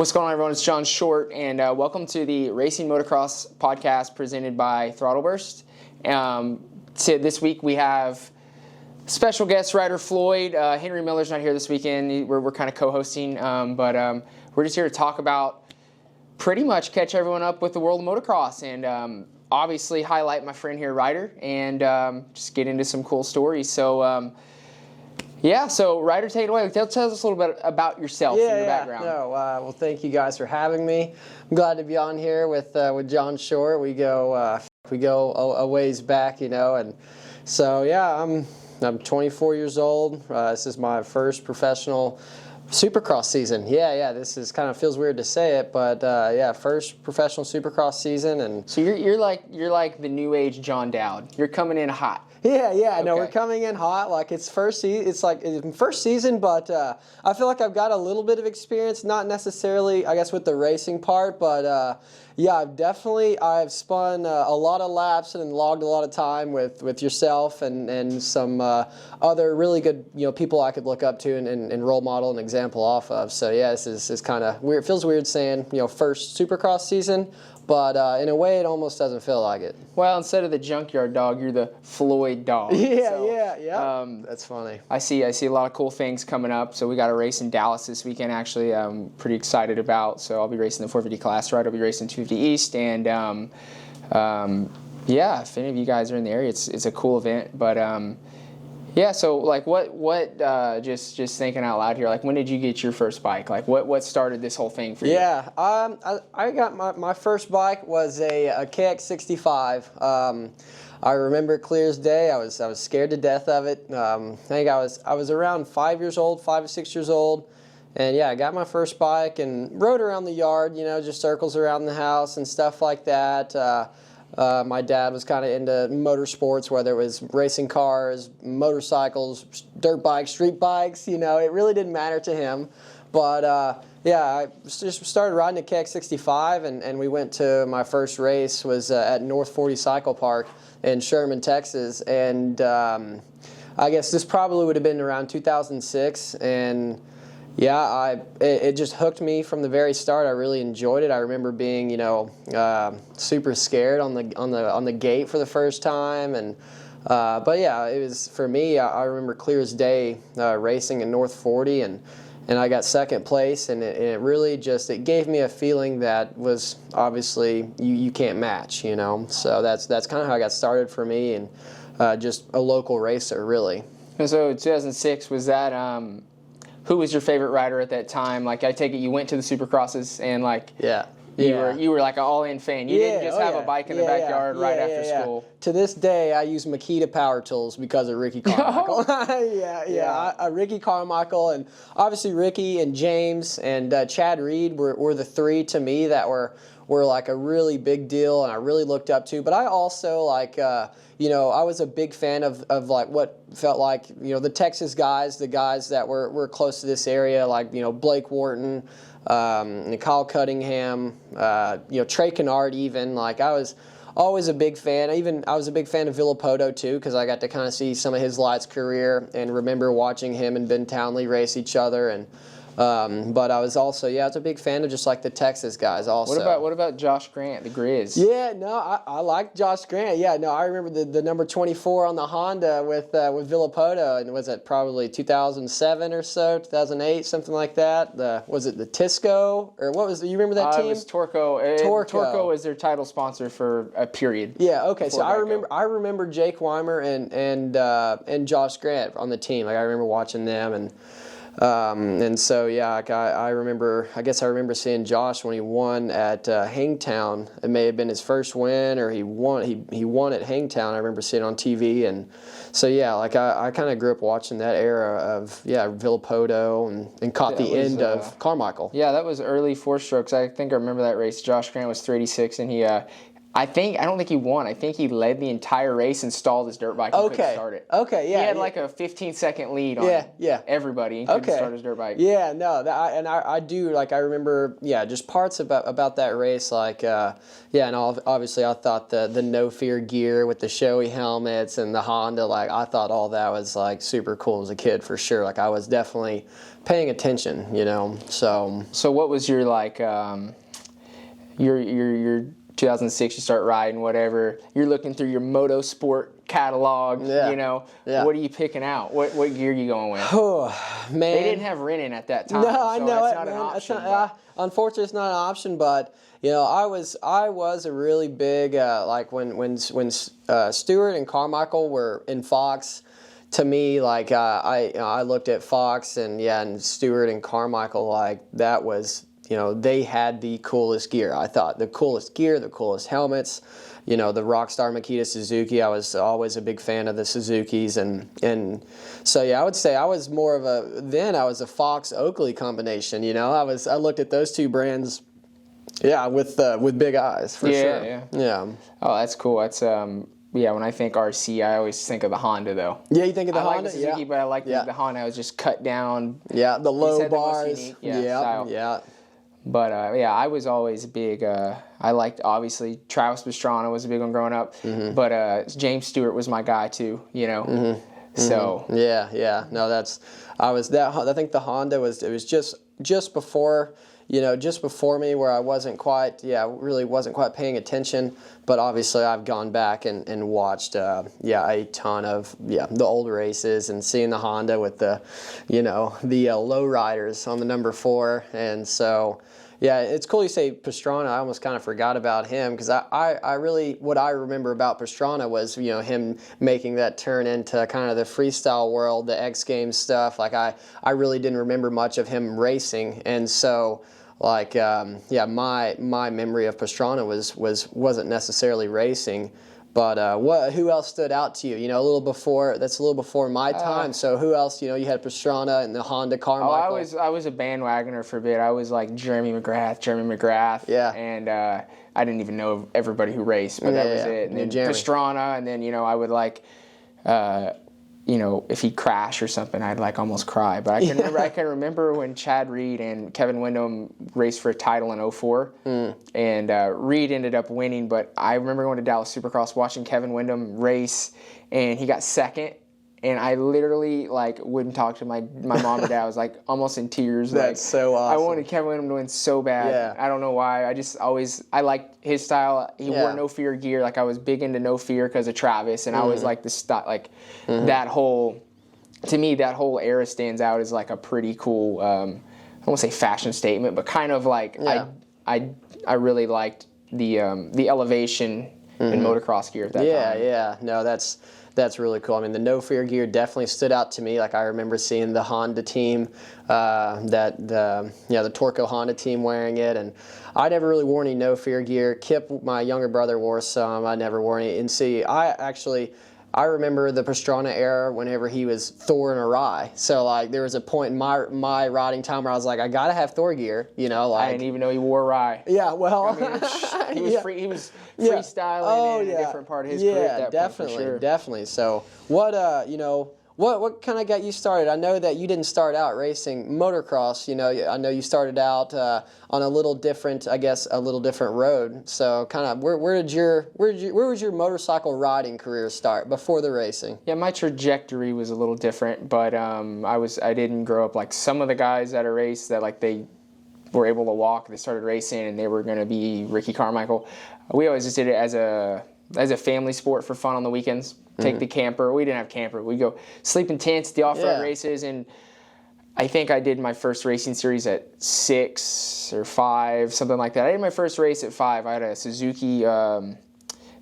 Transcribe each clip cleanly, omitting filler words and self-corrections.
What's going on, everyone? It's John Short, and welcome to the Racing Motocross Podcast presented by Throttle Burst. This week we have special guest Ryder Floyd. Henry Miller's not here this weekend. We're kind of co-hosting, but we're just here to talk about pretty much catch everyone up with the world of motocross and obviously highlight my friend here, Ryder, and just get into some cool stories. So, so Ryder, take it away. Tell us a little bit about yourself and your background. Well, thank you guys for having me. I'm glad to be on here with John Short. We go a ways back, and so I'm 24 years old. This is my first professional Supercross season. This is kind of feels weird to say it, but first professional Supercross season. And so you're like the new age John Dowd. You're coming in hot. Okay. No, we're coming in hot. Like it's first season, but I feel like I've got a little bit of experience, not necessarily, I guess, with the racing part, but I've spun a lot of laps and logged a lot of time with yourself and some other really good people I could look up to and role model and example off of. So this is kind of weird. It feels weird saying first Supercross season. But in a way, it almost doesn't feel like it. Well, instead of the junkyard dog, you're the Floyd dog. That's funny. I see a lot of cool things coming up. So we got a race in Dallas this weekend, actually. I'm pretty excited about. So I'll be racing the 450 class, right? I'll be racing 250 East. And, if any of you guys are in the area, it's a cool event. But, so like what just thinking out loud here, like when did you get your first bike? Like what started this whole thing for you? I got my first bike was a KX65. I remember it clear as day. I was scared to death of it. I think I was around 5 or 6 years old. And I got my first bike and rode around the yard, just circles around the house and stuff like that. My dad was kind of into motorsports, whether it was racing cars, motorcycles, dirt bikes, street bikes. It really didn't matter to him. But I just started riding a KX65, and we went to my first race was at North 40 Cycle Park in Sherman, Texas. And I guess this probably would have been around 2006. And it just hooked me from the very start. I really enjoyed it. I remember being, super scared on the gate for the first time, and it was for me. I remember clear as day racing in North 40, and I got second place, and it really it gave me a feeling that was obviously you can't match, So that's kind of how I got started for me, and just a local racer really. And so 2006 was that. Who was your favorite rider at that time? Like, I take it you went to the Supercrosses and you were like an all-in fan. You didn't just have a bike in the backyard after school. To this day, I use Makita power tools because of Ricky Carmichael. Ricky Carmichael, and obviously Ricky and James and Chad Reed were the three to me that were like a really big deal and I really looked up to. But I also I was a big fan of like what felt like, the Texas guys, the guys that were close to this area, like, Blake Wharton, and Kyle Cunningham, Trey Kennard even. Like I was always a big fan. I was a big fan of Villapoto too, because I got to kind of see some of his lights career and remember watching him and Ben Townley race each other. And but I was also, I was a big fan of just like the Texas guys also. What about Josh Grant, the Grizz? I like Josh Grant. I remember the number 24 on the Honda with Villapoto, and was it probably 2007 or so, 2008, something like that? Was it the Tisco, or what was, you remember that team? It was Torco. Torco was their title sponsor for a period. So I remember Jake Weimer and Josh Grant on the team. Like I remember watching them, and I remember seeing Josh when he won at Hangtown. It may have been his first win, or he won at Hangtown. I remember seeing it on TV, and so I kind of grew up watching that era of Villapoto and caught the end of Carmichael. Yeah, that was early four strokes. I think I remember that race. Josh Grant was 386, and he I don't think he won. I think he led the entire race and stalled his dirt bike and couldn't start it. Okay, yeah. He had like a 15-second lead on everybody and couldn't start his dirt bike. Yeah, no, I do, like, I remember, just parts about that race, like, and obviously I thought the No Fear gear with the showy helmets and the Honda, like, I thought all that was, like, super cool as a kid for sure. Like, I was definitely paying attention, so. So what was your, like, your 2006, you start riding, whatever. You're looking through your motorsport catalog, What are you picking out? What gear are you going with? Oh, man. They didn't have Renin at that time. No, I know it's not an option. Unfortunately, it's not an option, but, I was a really big, like, when Stewart and Carmichael were in Fox, to me, like, I looked at Fox and Stewart and Carmichael, like, that was, they had the coolest gear. I thought the coolest gear, the coolest helmets, the Rockstar Makita Suzuki. I was always a big fan of the Suzukis, and so I would say I was more of I was a Fox Oakley combination. I looked at those two brands, with big eyes for sure. Yeah. Oh, that's cool. That's when I think RC, I always think of the Honda, though. Yeah, you think of the Honda? I like the Suzuki, but I like the Honda. I was just cut down. Yeah, the low bars. The most unique, style. But, I was always a big, I liked, obviously, Travis Pastrana was a big one growing up, but James Stewart was my guy, too, so. Yeah. No, I think the Honda it was just before, just before me, where I really wasn't quite paying attention, but obviously I've gone back and watched, a ton of, the old races and seeing the Honda with the, the low riders on the number 4, and so. Yeah, it's cool you say Pastrana. I almost kind of forgot about him because I really, what I remember about Pastrana was, him making that turn into kind of the freestyle world, the X Games stuff. Like, I really didn't remember much of him racing. And so, like, my memory of Pastrana wasn't necessarily racing. But who else stood out to you? A little before my time. So who else? You had Pastrana and the Honda Carmichael. I was a bandwagoner for a bit. I was like Jeremy McGrath. Yeah. And I didn't even know everybody who raced, but that was it. And then Pastrana, and then I would like, if he crashed or something, I'd like almost cry. But I can remember when Chad Reed and Kevin Windham raced for a title in 2004, and Reed ended up winning. But I remember going to Dallas Supercross, watching Kevin Windham race, and he got second. And I literally wouldn't talk to my mom and dad. I was like almost in tears. That's so awesome. I wanted Kevin Windham to win so bad. Yeah. I don't know why. I liked his style. He wore No Fear gear. Like, I was big into No Fear because of Travis, and I was like that whole. To me, that whole era stands out as like a pretty cool. I won't say fashion statement, but kind of like I really liked the elevation in motocross gear at that time. Yeah. No, that's really cool. I mean, the No Fear gear definitely stood out to me. Like, I remember seeing the Honda team, the Torco Honda team wearing it, and I never really wore any No Fear gear. Kip, my younger brother, wore some. I never wore any. And see, I remember the Pastrana era whenever he was Thor and Arai. So, like, there was a point in my riding time where I was like, I gotta have Thor gear, I didn't even know he wore Arai. Yeah, well, he was freestyling in a different part of his career at that point, for sure. Definitely. So, what kind of got you started? I know that you didn't start out racing motocross. I know you started out on a little different road. So, kind of, where was your motorcycle riding career start before the racing? Yeah, my trajectory was a little different, but I didn't grow up like some of the guys that are raced that like they were able to walk. They started racing and they were going to be Ricky Carmichael. We always just did it as a family sport for fun on the weekends. Take the camper. We didn't have camper. We'd go sleep in tents, the off-road races, and I think I did my first racing series at 6 or 5, something like that. I did my first race at 5. I had a Suzuki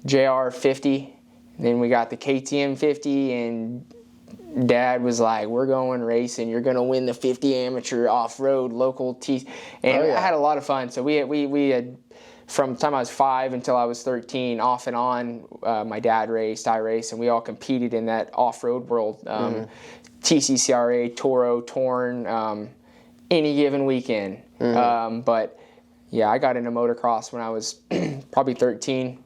JR 50. Then we got the KTM 50, and Dad was like, "We're going racing. You're going to win the 50 amateur off-road local T." And I had a lot of fun. So we had from the time I was 5 until I was 13, off and on, my dad raced, I raced, and we all competed in that off-road world. TCCRA, Toro, Torn, any given weekend. But yeah, I got into motocross when I was probably 13.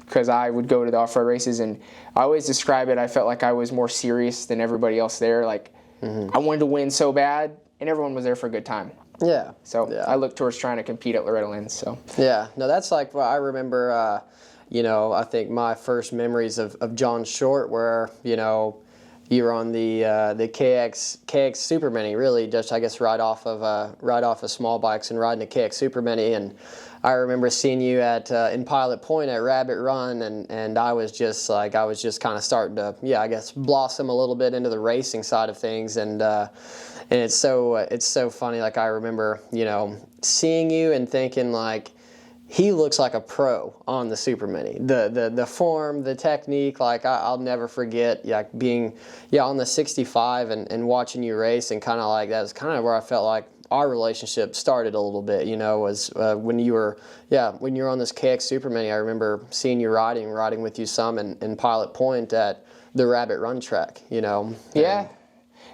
because I would go to the off-road races, and I always describe it, I felt like I was more serious than everybody else there. Like, I wanted to win so bad, and everyone was there for a good time. Yeah. So yeah. I look towards trying to compete at Loretta Lynn's. So yeah, no, that's like what I remember. I think my first memories of John Short were, you were on the KX Super Mini, really just I guess right off of small bikes and riding a KX Super Mini, and I remember seeing you in Pilot Point at Rabbit Run, and I was just kind of starting to I guess blossom a little bit into the racing side of things, and it's so funny. Like I remember seeing you and thinking like, he looks like a pro on the Super Mini. The form, the technique, like I'll never forget being on the 65 and watching you race, and kind of like that was kind of where I felt like our relationship started a little bit, was when you were on this KX Super Mini. I remember seeing you riding with you some in Pilot Point at the Rabbit Run track, Yeah,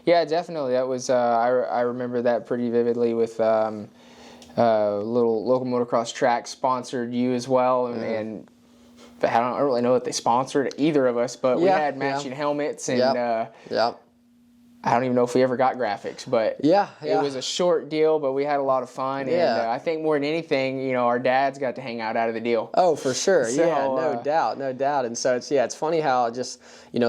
definitely. That was I remember that pretty vividly with little local motocross track sponsored you as well, and I don't really know that they sponsored either of us, but we had matching helmets, and I don't even know if we ever got graphics, but it was a short deal, but we had a lot of fun, and I think more than anything, our dads got to hang out of the deal. Oh, for sure. So, no doubt. And so it's funny how just,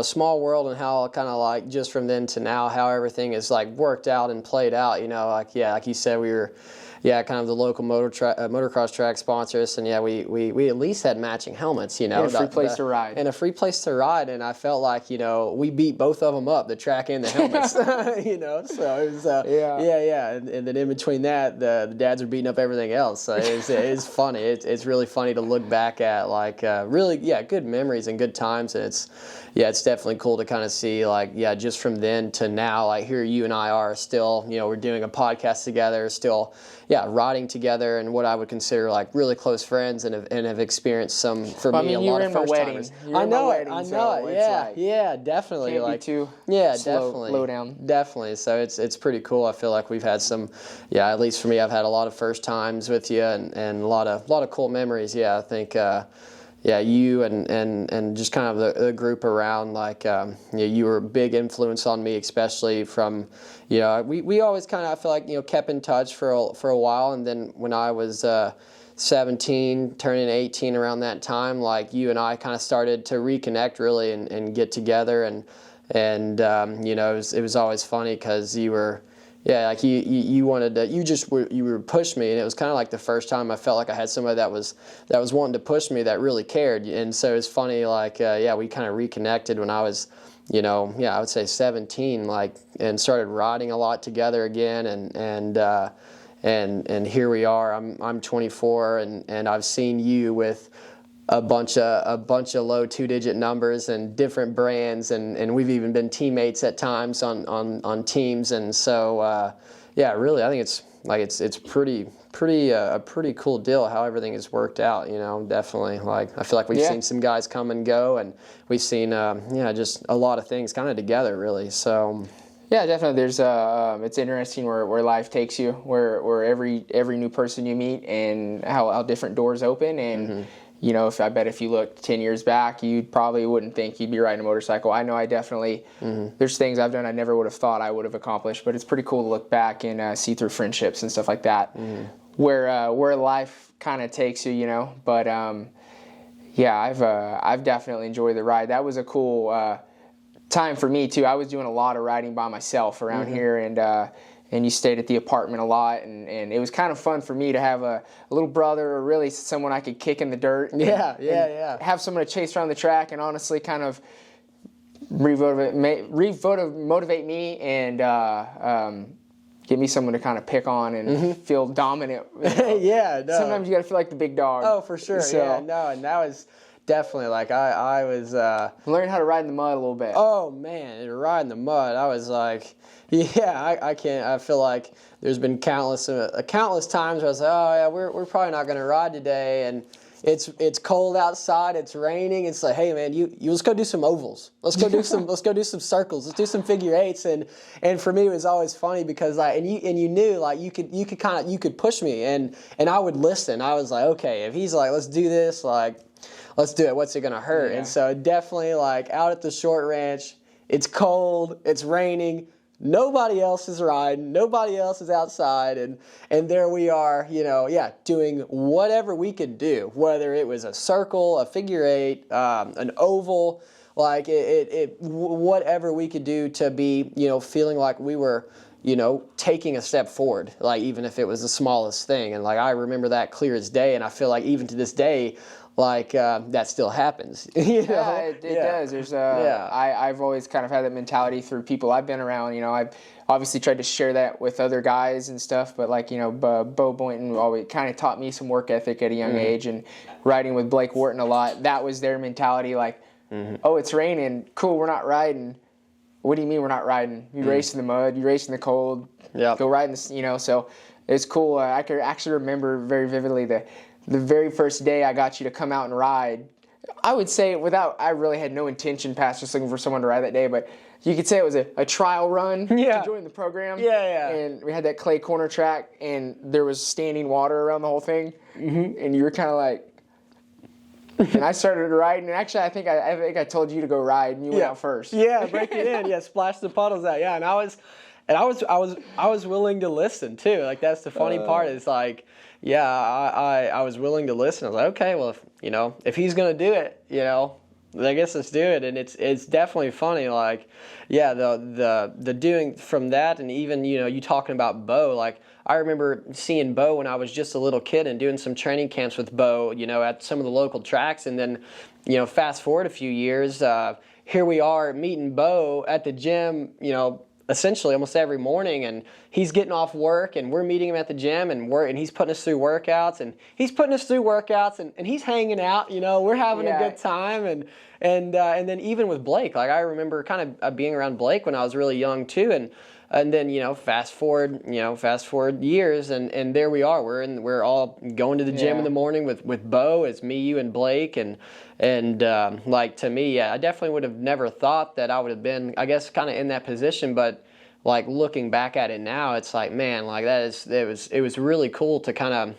small world, and how kind of like just from then to now, how everything is like worked out and played out, like you said, we were kind of the local motocross track sponsors, and we at least had matching helmets, And a free place to ride. And a free place to ride, and I felt like, we beat both of them up, the track and the helmets, so it was, and then in between that, the dads are beating up everything else, so it's funny. It's really funny to look back at, like, really, good memories and good times, and it's definitely cool to kind of see, like, just from then to now, like, here you and I are still, we're doing a podcast together, still, riding together, and what I would consider like really close friends, and have experienced some, for me, a lot of first timers. I know it. Definitely. Can't like, be too definitely. Low down. Definitely. So it's pretty cool. I feel like we've had some, at least for me, I've had a lot of first times with you, and a lot of cool memories. I think. You and just kind of the group around, like, you were a big influence on me, especially from, we always kind of, I feel like, kept in touch for a while, and then when I was 17, turning 18 around that time, like, you and I kind of started to reconnect really and get together, and it was always funny because you were, like you wanted to, you were push me, and it was kind of like the first time I felt like I had somebody that was wanting to push me, that really cared, and so it's funny, like, we kind of reconnected when I was, I would say 17, like, and started riding a lot together again, and here we are. I'm 24, and I've seen you with a bunch of low two-digit numbers and different brands, and we've even been teammates at times on teams, and so really I think it's pretty a pretty cool deal how everything has worked out, definitely. Like, I feel like we've seen some guys come and go, and we've seen just a lot of things kind of together, really. So definitely. There's it's interesting where life takes you, where every new person you meet, and how different doors open, and if you looked 10 years back, you probably wouldn't think you'd be riding a motorcycle. I know I definitely, there's things I've done I never would have thought I would have accomplished, but it's pretty cool to look back and see through friendships and stuff like that, where life kind of takes you, But I've definitely enjoyed the ride. That was a cool time for me too. I was doing a lot of riding by myself around here, and you stayed at the apartment a lot, and it was kind of fun for me to have a little brother, or really someone I could kick in the dirt. And have someone to chase around the track, and honestly kind of motivate me, and give me someone to kind of pick on and feel dominant. Sometimes you got to feel like the big dog. Oh, for sure. And that was definitely, like, I was learning how to ride in the mud a little bit. Oh man, ride in the mud. I was like, I can't. I feel like there's been countless times where I was like, we're probably not going to ride today, and it's cold outside, it's raining. It's like, hey man, you let's go do some ovals. Let's go do some circles. Let's do some figure eights. And for me, it was always funny because, like, and you knew, like, you could push me, and I would listen. I was like, okay, if he's like, let's do this, like let's do it. What's it gonna hurt? Yeah. And so definitely like out at the short ranch, it's cold, it's raining. Nobody else is riding. Nobody else is outside, and there we are, doing whatever we could do. Whether it was a circle, a figure eight, an oval, like whatever we could do to be, feeling like we were, taking a step forward. Like even if it was the smallest thing, and like I remember that clear as day, and I feel like even to this day, like that still happens. Yeah, it does. There's I've always kind of had that mentality through people I've been around. I've obviously tried to share that with other guys and stuff, but like Bo Boynton always kind of taught me some work ethic at a young age, and riding with Blake Wharton a lot. That was their mentality. Like, oh, it's raining. Cool, we're not riding. What do you mean we're not riding? You race in the mud. You race in the cold. Yeah. Go ride in the. So it's cool. I could actually remember very vividly the very first day I got you to come out and ride. I would say I really had no intention past just looking for someone to ride that day, but you could say it was a trial run to join the program. Yeah. And we had that clay corner track, and there was standing water around the whole thing, and you were kind of like, and I started riding, and actually I think I told you to go ride, and you went out first. Yeah, break it in. Yeah, splash the puddles out. Yeah, and I was willing to listen too. Like that's the funny part is like, yeah, I was willing to listen. I was like, okay, well, if he's gonna do it, I guess let's do it. And it's definitely funny. Like, yeah, the doing from that, and even you talking about Bo. Like I remember seeing Bo when I was just a little kid and doing some training camps with Bo, at some of the local tracks, and then fast forward a few years, here we are meeting Bo at the gym, essentially almost every morning, and he's getting off work, and we're meeting him at the gym, and he's putting us through workouts, and he's hanging out. We're having a good time, and then even with Blake, like I remember kind of being around Blake when I was really young too, and then fast forward years, and there we are. We're all going to the gym in the morning with Bo. It's me, you, and Blake, and like to me, I definitely would have never thought that I would have been, I guess, kind of in that position. But like looking back at it now, it's like, man, like it was really cool to kind of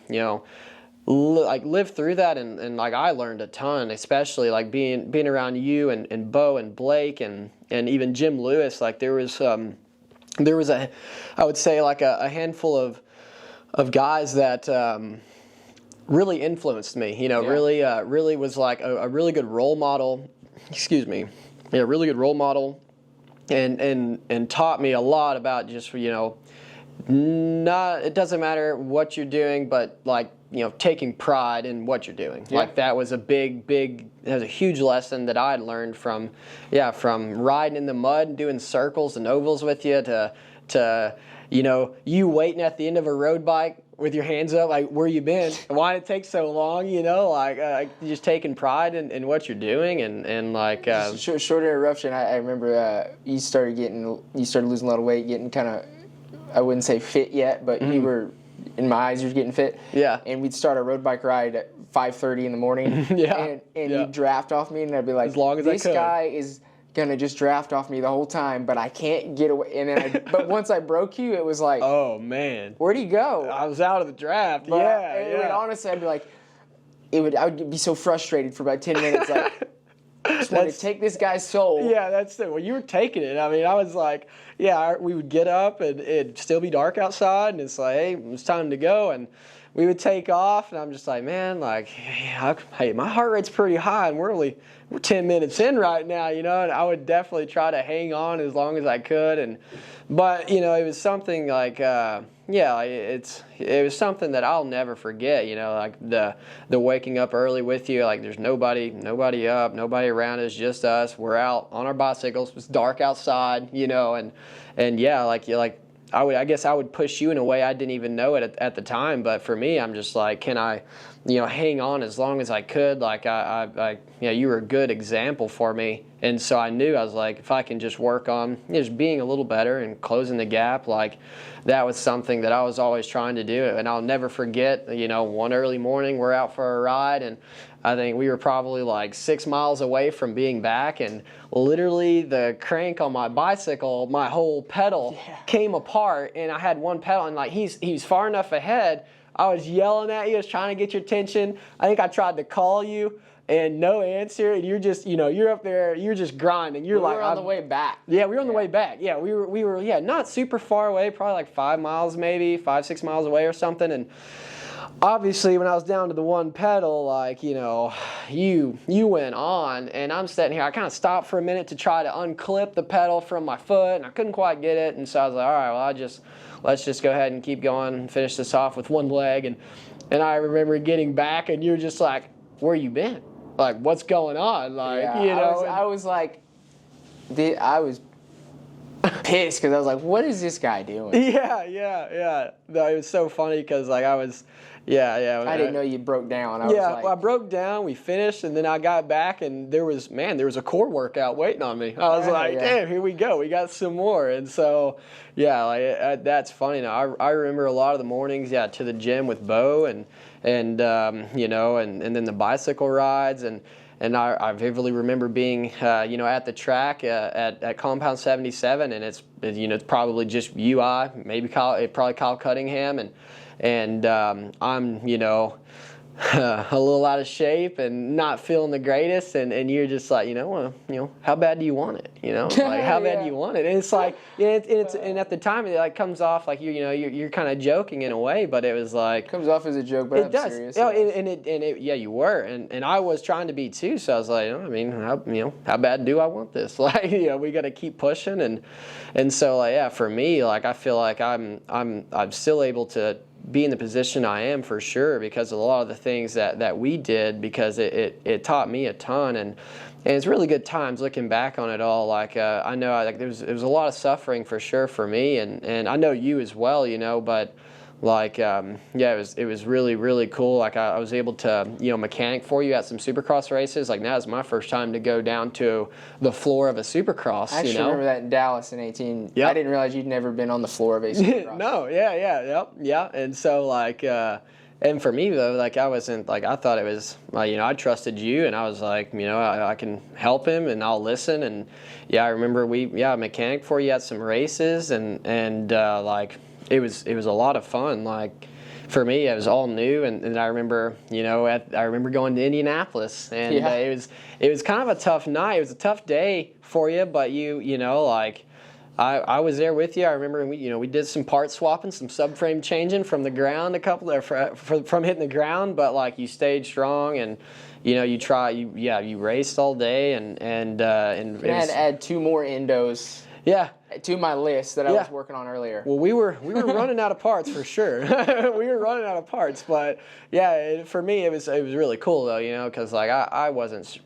live through that, and like I learned a ton, especially like being around you and Bo and Blake and even Jim Lewis. Like there was I would say like a handful of guys that really influenced me, really was like a really good role model, really good role model, and taught me a lot about just, it doesn't matter what you're doing, but like, taking pride in what you're doing. Yeah. Like that was a huge lesson that I had learned from riding in the mud and doing circles and ovals with you to you waiting at the end of a road bike with your hands up, like, where you been? Why did it take so long? Just taking pride in what you're doing, and like. Short interruption. I remember you started losing a lot of weight, getting kind of, I wouldn't say fit yet, but you were, in my eyes, you were getting fit. Yeah. And we'd start a road bike ride at 5:30 in the morning. And you'd draft off me, and I'd be like, as long as this guy is gonna just draft off me the whole time, but I can't get away. And then, but once I broke you, it was like, oh man, where'd he go? I was out of the draft. But honestly, I'd be like, I would be so frustrated for about 10 minutes, like. I just want to take this guy's soul. Yeah, that's it. Well, you were taking it. I mean, I was like, we would get up and it'd still be dark outside, and it's like, hey, it's time to go, and we would take off, and I'm just like, man, like, hey, my heart rate's pretty high, and we're 10 minutes in right now, and I would definitely try to hang on as long as I could, but it was something like, it was something that I'll never forget, like the waking up early with you, like there's nobody up, nobody around us, just us. We're out on our bicycles. It's dark outside, and I guess I would push you in a way I didn't even know it at the time, but for me, I'm just like, can I, hang on as long as I could? Like you were a good example for me, and so I knew, I was like, if I can just work on just being a little better and closing the gap, like that was something that I was always trying to do. And I'll never forget, one early morning we're out for a ride, and I think we were probably like 6 miles away from being back, and literally the crank on my bicycle, my whole pedal came apart, and I had one pedal, and like he's far enough ahead. I was yelling at you, I was trying to get your attention. I think I tried to call you, and no answer, and you're just, you're up there, you're just grinding. You're we were on the way back. Yeah, we were on the way back. Yeah, we were not super far away, probably like 5 miles maybe, 5-6 miles away or something. And obviously when I was down to the one pedal, like, you went on, and I'm sitting here. I kind of stopped for a minute to try to unclip the pedal from my foot, and I couldn't quite get it. And so I was like, all right, well, let's just go ahead and keep going and finish this off with one leg. And I remember getting back, and you're just like, where you been? Like, what's going on? Like, I was like, I was pissed because I was like, what is this guy doing? Yeah. No, it was so funny because, like, I was, I didn't know you broke down. I broke down. We finished, and then I got back, and there was a core workout waiting on me. I was damn, here we go. We got some more. And so, that's funny. Now, I remember a lot of the mornings, to the gym with Bo, and then the bicycle rides, and I vividly remember being, at the track at Compound 77, and it's probably just you, maybe probably Kyle Cunningham, and I'm, a little out of shape and not feeling the greatest, and you're just like, how bad do you want it? Like, how bad do you want it? And it's like, and at the time it like comes off like you're kind of joking in a way, but it was like comes off as a joke, but it does. Serious. You were, and I was trying to be too. So I was like, how bad do I want this? Like, we got to keep pushing, and so for me, like, I feel like I'm still able to be in the position I am for sure because of a lot of the things that we did, because it taught me a ton, and it's really good times looking back on it all. Like, I know there was a lot of suffering for sure for me, and I know you as well, but like, it was really, really cool. Like, I was able to, mechanic for you at some Supercross races. Like, now is my first time to go down to the floor of a Supercross. I actually remember that in Dallas in 18. Yep. I didn't realize you'd never been on the floor of a Supercross. No, yeah. And so, like, and for me though, like, I wasn't like, I thought it was, I trusted you, and I was like, I can help him, and I'll listen. And I remember I mechanic for you at some races, and like. It was a lot of fun. Like, for me, it was all new, and I remember, I remember going to Indianapolis, and it was kind of a tough night. It was a tough day for you, but like, I was there with you. I remember we did some part swapping, some subframe changing from the ground, a couple from hitting the ground, but like, you stayed strong, and you raced all day, and I had to add 2 more endos. Yeah. To my list that I was working on earlier. Well, we were running out of parts for sure. We were running out of parts, but for me it was really cool though, because like I wasn't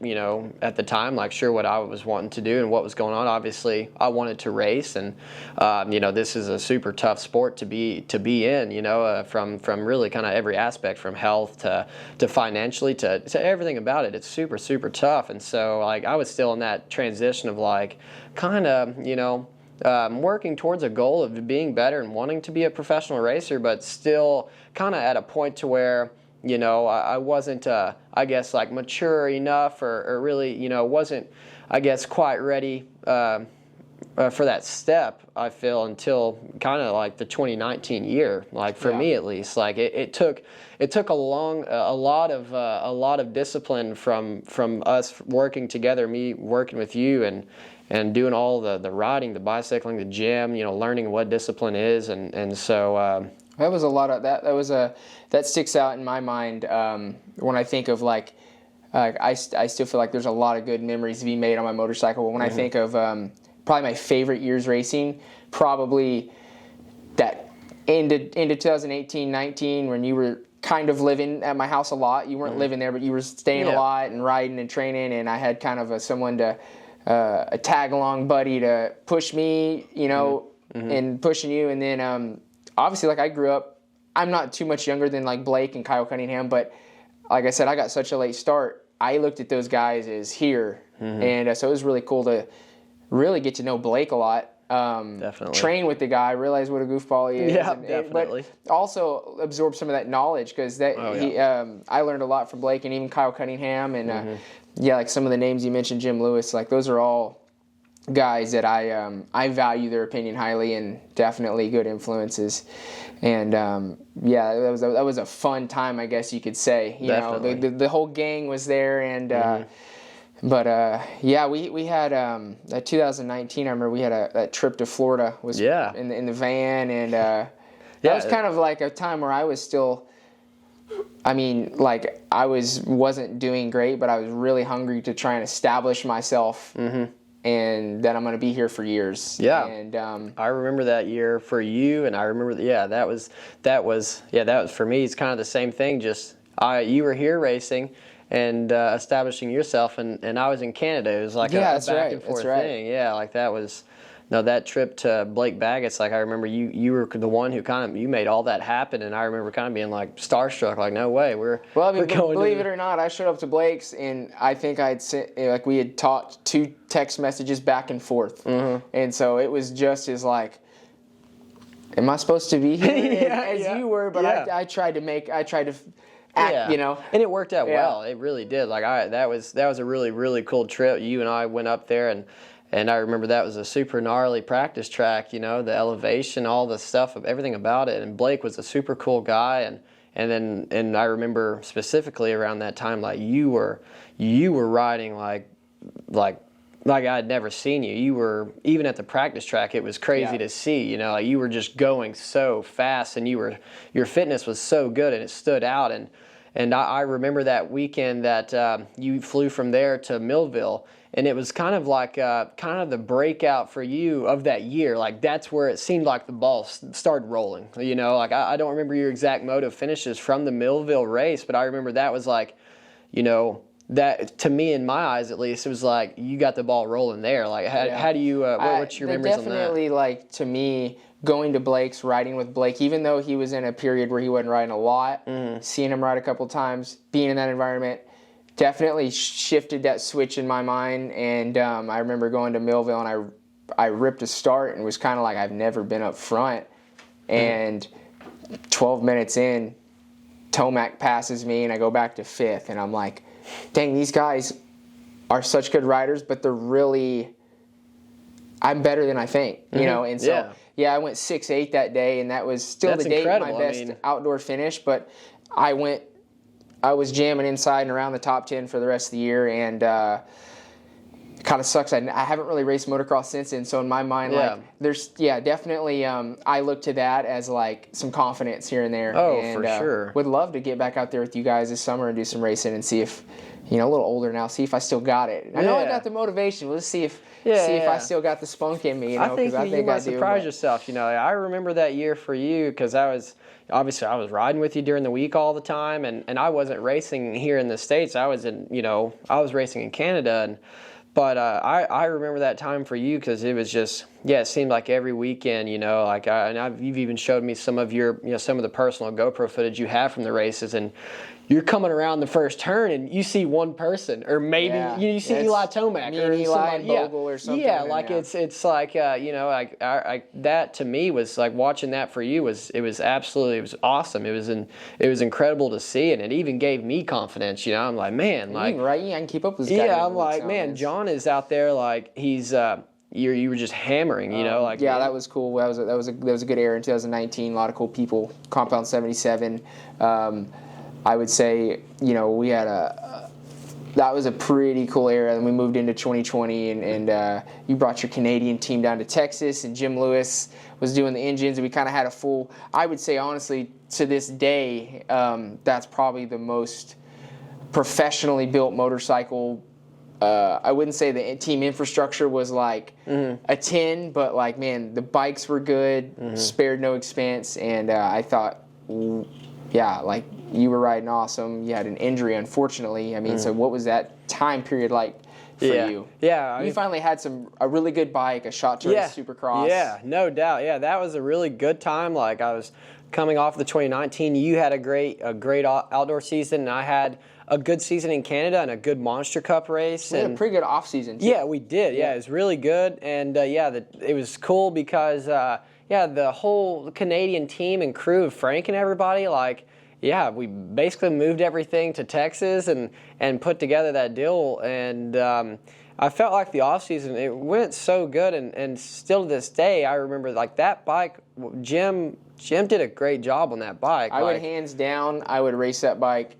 at the time like sure what I was wanting to do and what was going on. Obviously, I wanted to race, and this is a super tough sport to be in. From really kind of every aspect, from health to financially to everything about it. It's super, super tough, and so like I was still in that transition of like kind of working towards a goal of being better and wanting to be a professional racer, but still kind of at a point to where, I wasn't, I guess, like mature enough or really, wasn't, I guess, quite ready for that step, I feel, until kind of like the 2019 year, like for me at least. Like it took a lot of discipline from us working together, me working with you, and doing all the riding, the bicycling, the gym, learning what discipline is, and so that was a lot of that sticks out in my mind when I think of like I still feel like there's a lot of good memories to be made on my motorcycle. But when I think of probably my favorite years racing, probably that into 2018-19 when you were kind of living at my house a lot. You weren't living there, but you were staying a lot and riding and training, and I had kind of someone to a tag-along buddy to push me, and pushing you. And then obviously, like, I grew up, I'm not too much younger than like Blake and Kyle Cunningham, but like I said, I got such a late start. I looked at those guys as here, and so it was really cool to really get to know Blake a lot. Definitely. Train with the guy, realize what a goofball he is. Yeah, definitely. But also absorb some of that knowledge, because I learned a lot from Blake and even Kyle Cunningham, and like some of the names you mentioned, Jim Lewis, like those are all guys that I value their opinion highly, and definitely good influences. And yeah, that was a fun time, I guess you could say. You Definitely. know, the whole gang was there, and but yeah, we had that 2019. I remember we had that trip to Florida was in the van, and that was kind of like a time where I was still. I mean, like I wasn't doing great, but I was really hungry to try and establish myself. And that I'm going to be here for years. Yeah. And I remember that year for you, and I remember that was for me. It's kind of the same thing. Just you were here racing and establishing yourself, and I was in Canada. It was like a back and forth thing. Yeah, like that was. No, that trip to Blake Baggett's, like I remember you were the one who you made all that happen, and I remember kind of being like starstruck, like no way, we're going. Believe it or not, I showed up to Blake's, and I think I'd sent, like we had talked 2 text messages back and forth, and so it was just as like, am I supposed to be here as you were? But I tried to act, you know, and it worked out well. It really did. Like that was a really, really cool trip. You and I went up there, and I remember that was a super gnarly practice track, you know, the elevation, all the stuff, everything about it. And Blake was a super cool guy. And I remember specifically around that time, like you were riding like I'd never seen you. You were, even at the practice track, it was crazy to see, you know, like you were just going so fast, and your fitness was so good, and it stood out. And I remember that weekend that you flew from there to Millville. And it was kind of like kind of the breakout for you of that year. Like that's where it seemed like the ball started rolling. You know, like I don't remember your exact moto finishes from the Millville race, but I remember that was like, you know, that to me, in my eyes at least, it was like you got the ball rolling there. Like how do you? What's your memories on that? Definitely, like to me, going to Blake's, riding with Blake, even though he was in a period where he wasn't riding a lot, seeing him ride a couple times, being in that environment. Definitely shifted that switch in my mind, and I remember going to Millville, and I ripped a start and was kind of like, I've never been up front, and 12 minutes in, Tomac passes me, and I go back to 5th, and I'm like, dang, these guys are such good riders, but they're really, I'm better than I think, you know, and so, I went 6'8" that day, and that was still the day of my best outdoor finish, but I was jamming inside and around the top 10 for the rest of the year, and it kind of sucks. I haven't really raced motocross since then, so in my mind, like, there's, definitely, I look to that as, like, some confidence here and there. Oh, and, for sure. Would love to get back out there with you guys this summer and do some racing and see if, you know, a little older now, see if I still got it. I know I got the motivation. Let's see if I still got the spunk in me, you know, because I think you might surprise yourself, you know. I remember that year for you because I was riding with you during the week all the time, and I wasn't racing here in the States. I was racing in Canada, but I remember that time for you because it was just, it seemed like every weekend, you know, like you've even showed me some of your, you know, some of the personal GoPro footage you have from the races, and you're coming around the first turn and you see one person, or maybe you see Eli Tomac or Eli and Bogle or something. Yeah, like it's like you know, like that to me was like watching that for you was absolutely, it was awesome. It was incredible to see, and it even gave me confidence. You know, I'm like, man, like I can keep up with this guy. Yeah, I'm like, man, John is out there like he's. You were just hammering, you know, like that was cool. That was a good era in 2019. A lot of cool people. Compound 77. I would say, you know, we had that was a pretty cool era. And we moved into 2020, and you brought your Canadian team down to Texas, and Jim Lewis was doing the engines, and we kind of had a full. I would say honestly, to this day, that's probably the most professionally built motorcycle. I wouldn't say the team infrastructure was like a 10, but like, man, the bikes were good, spared no expense, and I thought, like you were riding awesome. You had an injury, unfortunately. I mean, so what was that time period like for you? Yeah, you finally had a really good bike, a shot turn Supercross. Yeah, no doubt. Yeah, that was a really good time. Like I was coming off the 2019. You had a great outdoor season, and I had a good season in Canada and a good Monster Cup race. We had a pretty good off season too. Yeah, we did. Yeah, it was really good, and it was cool because the whole Canadian team and crew of Frank and everybody, like, we basically moved everything to Texas and put together that deal, and I felt like the off season it went so good, and still to this day I remember like that bike. Jim did a great job on that bike. I would hands down, I would race that bike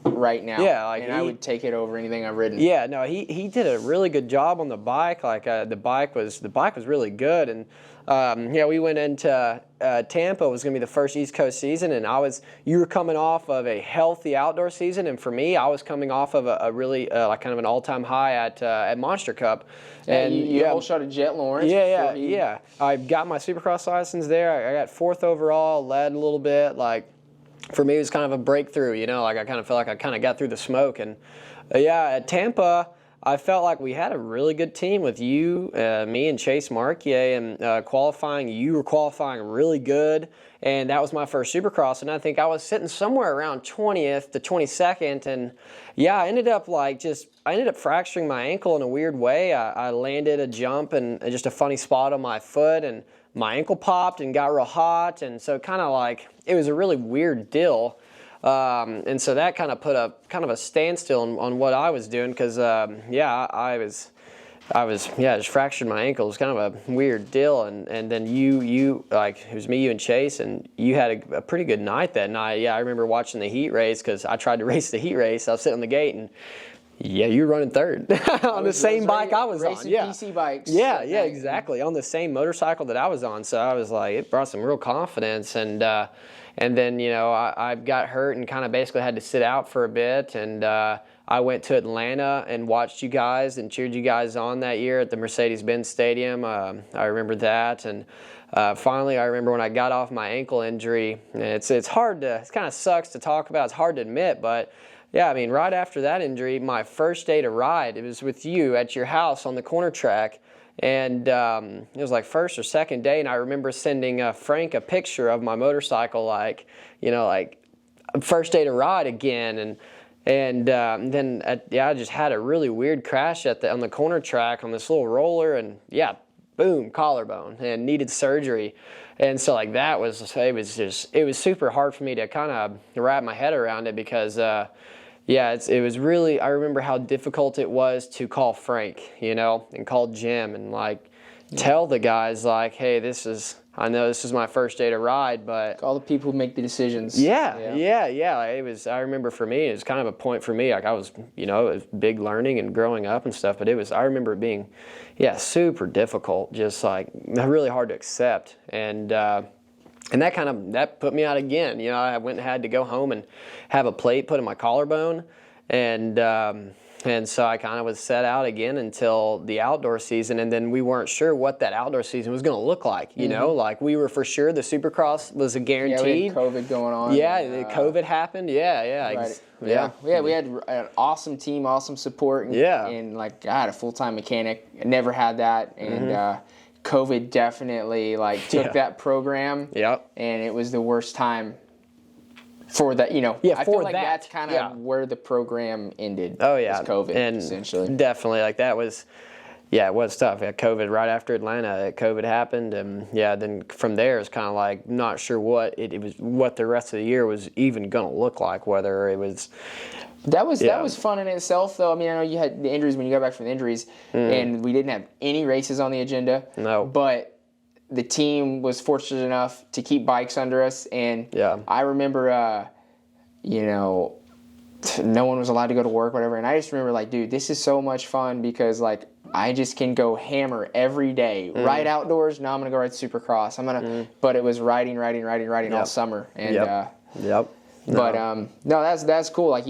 right now. Yeah, I would take it over anything I've ridden. Yeah, no, he did a really good job on the bike. Like the bike was really good, and we went into Tampa. It was going to be the first East Coast season, and you were coming off of a healthy outdoor season, and for me, I was coming off of a really like kind of an all-time high at Monster Cup. And you whole shot at Jet Lawrence. Yeah. I got my Supercross license there. I got 4th overall, led a little bit. Like for me, it was kind of a breakthrough. You know, like I kind of felt like I kind of got through the smoke, and at Tampa. I felt like we had a really good team with you, me and Chase Marquier, and qualifying. You were qualifying really good, and that was my first Supercross, and I think I was sitting somewhere around 20th to 22nd, and I ended up fracturing my ankle in a weird way. I landed a jump and just a funny spot on my foot, and my ankle popped and got real hot, and so kind of like it was a really weird deal. And so that kind of put a standstill on what I was doing because I just fractured my ankle. It was kind of a weird deal, and then you like it was me, you and Chase, and you had a pretty good night that night. Yeah, I remember watching the heat race because I tried to race the heat race. I was sitting on the gate and. Yeah, you were running 3rd on the same bike I was on. Yeah, PC bikes. Yeah, exactly. On the same motorcycle that I was on. So I was like, it brought some real confidence. And then, I got hurt and kind of basically had to sit out for a bit. And I went to Atlanta and watched you guys and cheered you guys on that year at the Mercedes-Benz Stadium. I remember that. And finally, I remember when I got off my ankle injury. It's hard to, it kind of sucks to talk about. It's hard to admit, but yeah, I mean, right after that injury, my first day to ride, it was with you at your house on the corner track. And it was like first or second day, and I remember sending Frank a picture of my motorcycle, like first day to ride again. And then I just had a really weird crash on the corner track on this little roller, and boom, collarbone, and needed surgery. And so like it was super hard for me to kind of wrap my head around it because it was really, I remember how difficult it was to call Frank, and call Jim and tell the guys hey, I know this is my first day to ride, but all the people who make the decisions. Yeah. It was, I remember for me, it was kind of a point for me. Like I was, it was big learning and growing up and stuff, but I remember it being, super difficult, just really hard to accept. And that put me out again. I went and had to go home and have a plate put in my collarbone, and so I kind of was set out again until the outdoor season, and then we weren't sure what that outdoor season was going to look like. We were for sure the Supercross was a guaranteed. Yeah, we had COVID going on. Yeah, COVID happened. Right. We had an awesome team, awesome support, and I had a full-time mechanic. I never had that, and COVID definitely took that program. Yep. And it was the worst time for that. I feel like that's kind of where the program ended. Oh yeah. Was COVID, and essentially. Definitely, that was. Yeah, it was tough. COVID right after Atlanta. COVID happened, and then from there it's kind of not sure what what the rest of the year was even going to look like. Whether it was. That was fun in itself, though. I mean, I know you had the injuries when you got back from the injuries, and we didn't have any races on the agenda. No. But the team was fortunate enough to keep bikes under us, and I remember, no one was allowed to go to work, whatever, and I just remember, dude, this is so much fun because, I just can go hammer every day. Ride outdoors, now I'm going to go ride Supercross. But it was riding all summer. And, Yep. But no, that's cool. I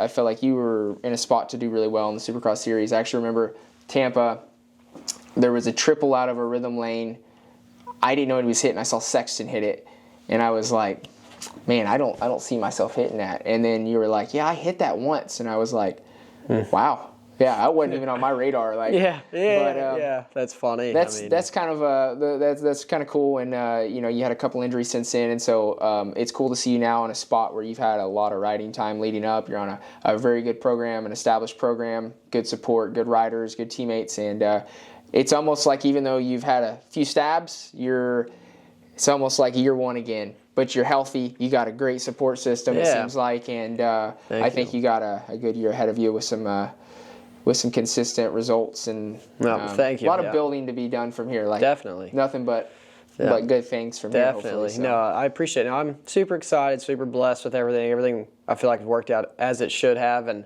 felt like you were in a spot to do really well in the Supercross series. I actually remember Tampa. There was a triple out of a rhythm lane. I didn't know he was hitting. I saw Sexton hit it, and I was like, "Man, I don't see myself hitting that." And then you were like, "Yeah, I hit that once," and I was like, "Wow." Yeah, I wasn't even on my radar. That's funny. That's kind of that's kind of cool, and you had a couple injuries since then, and so it's cool to see you now in a spot where you've had a lot of riding time leading up. You're on a very good program, an established program, good support, good riders, good teammates, and it's almost like even though you've had a few stabs, it's almost like year one again. But you're healthy. You got a great support system. It seems like, and I think you got a good year ahead of you with some. with some consistent results, and thank you. A lot of building to be done from here. Like definitely nothing but good things from here. Hopefully, so. No, I appreciate it. I'm super excited, super blessed with everything. Everything I feel like has worked out as it should have, and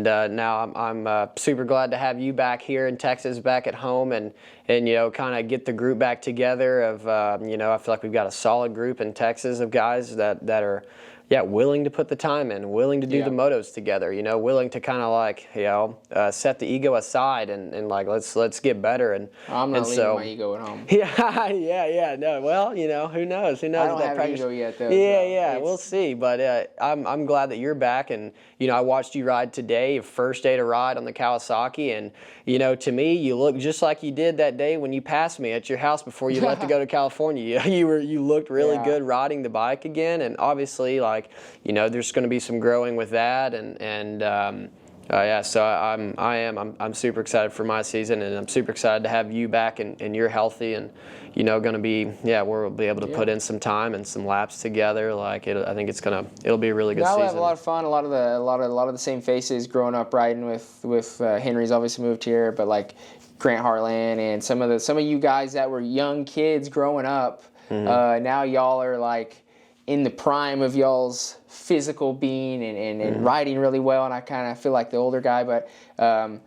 now I'm super glad to have you back here in Texas, back at home, and kind of get the group back together. Of I feel like we've got a solid group in Texas of guys that are willing to put the time in, willing to do the motos together, willing to kind of like, set the ego aside and like, let's get better. And I'm not leaving my ego at home. No, well, who knows? Who knows? I don't have an ego yet, though. We'll see. But I'm glad that you're back. And, I watched you ride today, your first day to ride on the Kawasaki. And, to me, you look just like you did that day when you passed me at your house before you left to go to California. You looked really good riding the bike again. And obviously, like, there's going to be some growing with that, so I'm super excited for my season, and I'm super excited to have you back and you're healthy, and going to be we'll be able to put in some time and some laps together. Like I think it'll be a really good season. We'll have a lot of fun. A lot of the same faces growing up riding with Henry's obviously moved here, but like Grant Harlan and some of you guys that were young kids growing up. Now y'all are like in the prime of y'all's physical being and riding really well, and I kind of feel like the older guy, but I'm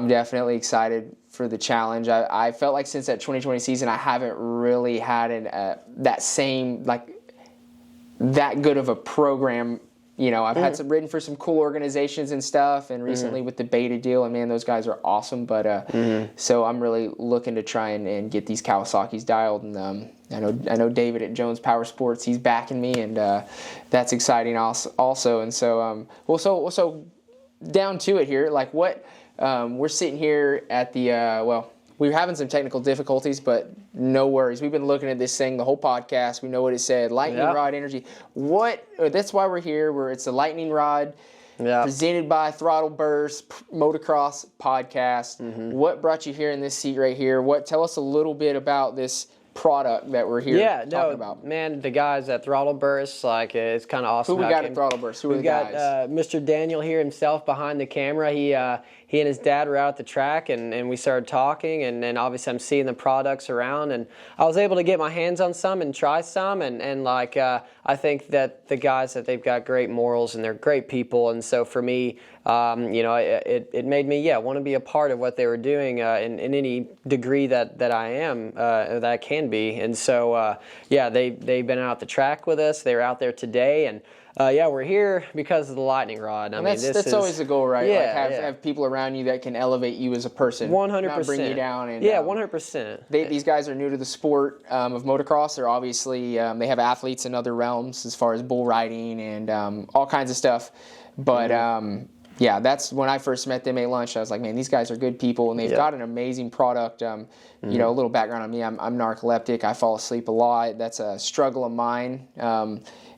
definitely excited for the challenge. I felt like since that 2020 season, I haven't really had that same, like, that good of a program. I've had ridden for some cool organizations and stuff, and recently with the Beta deal, and man, those guys are awesome. But so I'm really looking to try and get these Kawasaki's dialed, and I know David at Jones Power Sports, he's backing me, and that's exciting also. And so so down to it here, like what we're sitting here at the we're having some technical difficulties, but no worries. We've been looking at this thing the whole podcast. We know what it said. Lightning Rod Energy. That's why we're here. It's a Lightning Rod presented by Throttle Burst Motocross Podcast. What brought you here in this seat right here? Tell us a little bit about this product that we're here talking about. Man, the guys at Throttle Burst, like, it's kind of awesome. Who we got at Throttle Burst? Who are the guys? We got Mr. Daniel here himself behind the camera. He and his dad were out at the track, and we started talking, and then obviously I'm seeing the products around, and I was able to get my hands on some and try some, and like I think that the guys, that they've got great morals and they're great people, and so for me, it made me want to be a part of what they were doing in any degree that I am, that I can be. And so they've been out the track with us. They were out there today, and we're here because of the lightning rod. I mean, that's always the goal, right? Have people around you that can elevate you as a person, 100%, not bring you down. And 100%. These guys are new to the sport of motocross. They're obviously they have athletes in other realms as far as bull riding and all kinds of stuff, but. That's when I first met them at lunch. I was like, man, these guys are good people, and they've got an amazing product. A little background on me. I'm narcoleptic. I fall asleep a lot. That's a struggle of mine.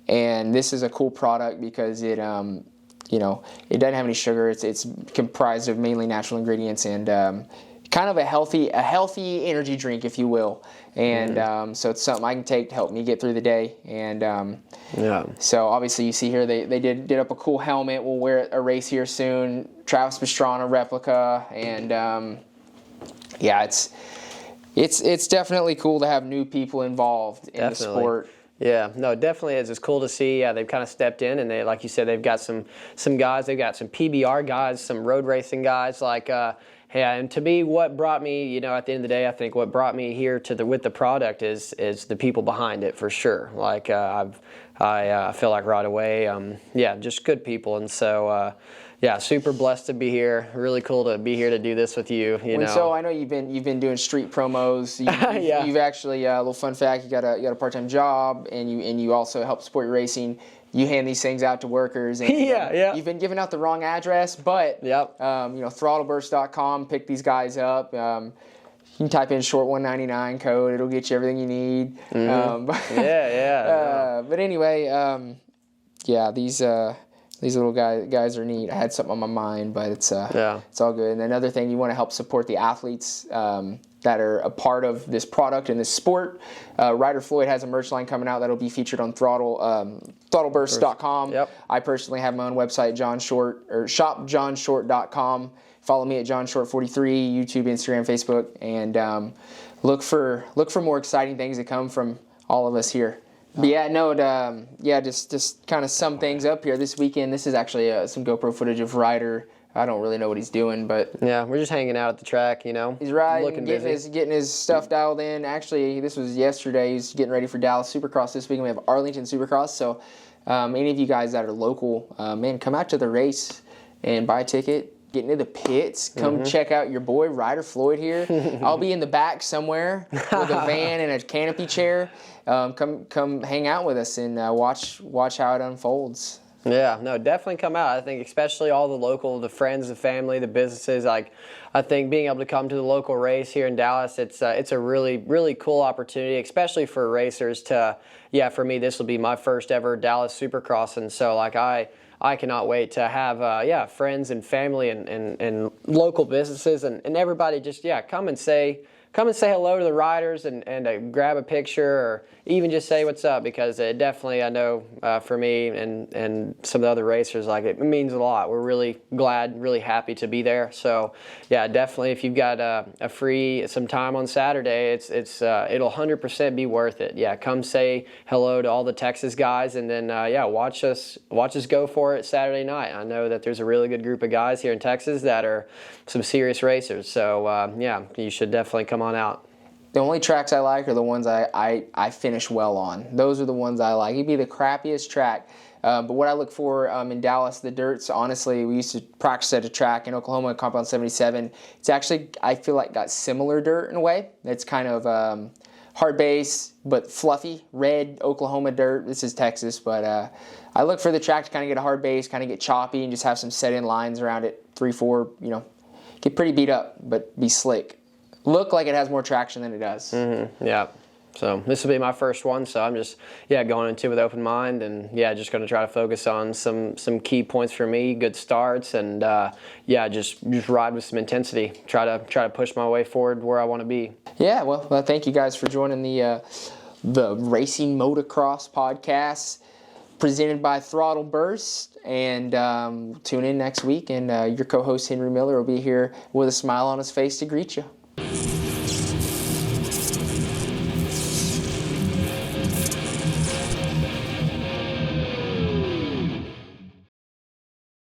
And this is a cool product because it, it doesn't have any sugar. It's comprised of mainly natural ingredients and kind of a healthy energy drink, if you will. And so it's something I can take to help me get through the day. And so obviously you see here they did up a cool helmet. We'll wear it a race here soon. Travis Pastrana replica, and it's definitely cool to have new people involved in the sport. Yeah, no, it definitely is. It's cool to see. They've kind of stepped in, and they, like you said, they've got some guys. They've got some PBR guys, some road racing guys. Like, and to me, what brought me, at the end of the day, I think what brought me here with the product is the people behind it, for sure. Like, I feel like right away, just good people, and so. Super blessed to be here. Really cool to be here to do this with you. So I know you've been doing street promos. You've actually a little fun fact. You got a part-time job, and you also help support your racing. You hand these things out to workers, and you've been giving out the wrong address, but throttleburst.com. Pick these guys up. You can type in short 199 code. It'll get you everything you need. But anyway, these little guys are neat. I had something on my mind, but it's all good. And another thing, you want to help support the athletes. that are a part of this product and this sport. Ryder Floyd has a merch line coming out that'll be featured on ThrottleBurst.com. Yep. I personally have my own website, shopjohnshort.com. Follow me at johnshort43, YouTube, Instagram, Facebook, and look for more exciting things to come from all of us here. But just kind of sum things up here this weekend. This is actually some GoPro footage of Ryder. I don't really know what he's doing, but yeah, we're just hanging out at the track, He's riding, getting his stuff dialed in. Actually, this was yesterday. He's getting ready for Dallas Supercross this weekend. We have Arlington Supercross. So, any of you guys that are local, come out to the race and buy a ticket. Get into the pits. Come check out your boy Ryder Floyd here. I'll be in the back somewhere with a van and a canopy chair. Come hang out with us and watch how it unfolds. Yeah, no, definitely come out. I think especially all the friends, the family, the businesses. I think being able to come to the local race here in Dallas, it's a really, really cool opportunity, especially for racers to. Yeah, for me, this will be my first ever Dallas Supercross, and so I cannot wait to have friends and family and local businesses and everybody just come and say hello to the riders and grab a picture or even just say what's up, because it definitely, I know for me and some of the other racers, it means a lot. We're really glad, really happy to be there. So yeah, definitely if you've got some time on Saturday, it'll 100% be worth it. Yeah, come say hello to all the Texas guys and then watch us go for it Saturday night. I know that there's a really good group of guys here in Texas that are some serious racers. So you should definitely come on out. The only tracks I like are the ones I finish well on. Those are the ones I like. It'd be the crappiest track. But what I look for in Dallas, the dirts, honestly, we used to practice at a track in Oklahoma, Compound 77. It's actually, I feel like, got similar dirt in a way. It's kind of hard base, but fluffy, red Oklahoma dirt. This is Texas, but I look for the track to kind of get a hard base, kind of get choppy, and just have some set-in lines around it, 3, 4, get pretty beat up, but be slick. Look like it has more traction than it does. Mm-hmm. Yeah. So this will be my first one, so I'm just going into it with open mind and just going to try to focus on some key points for me, good starts, and just ride with some intensity. Try to push my way forward where I want to be. Yeah. Well, thank you guys for joining the Racing Motocross podcast presented by Throttle Burst, and tune in next week, and your co-host Henry Miller will be here with a smile on his face to greet you.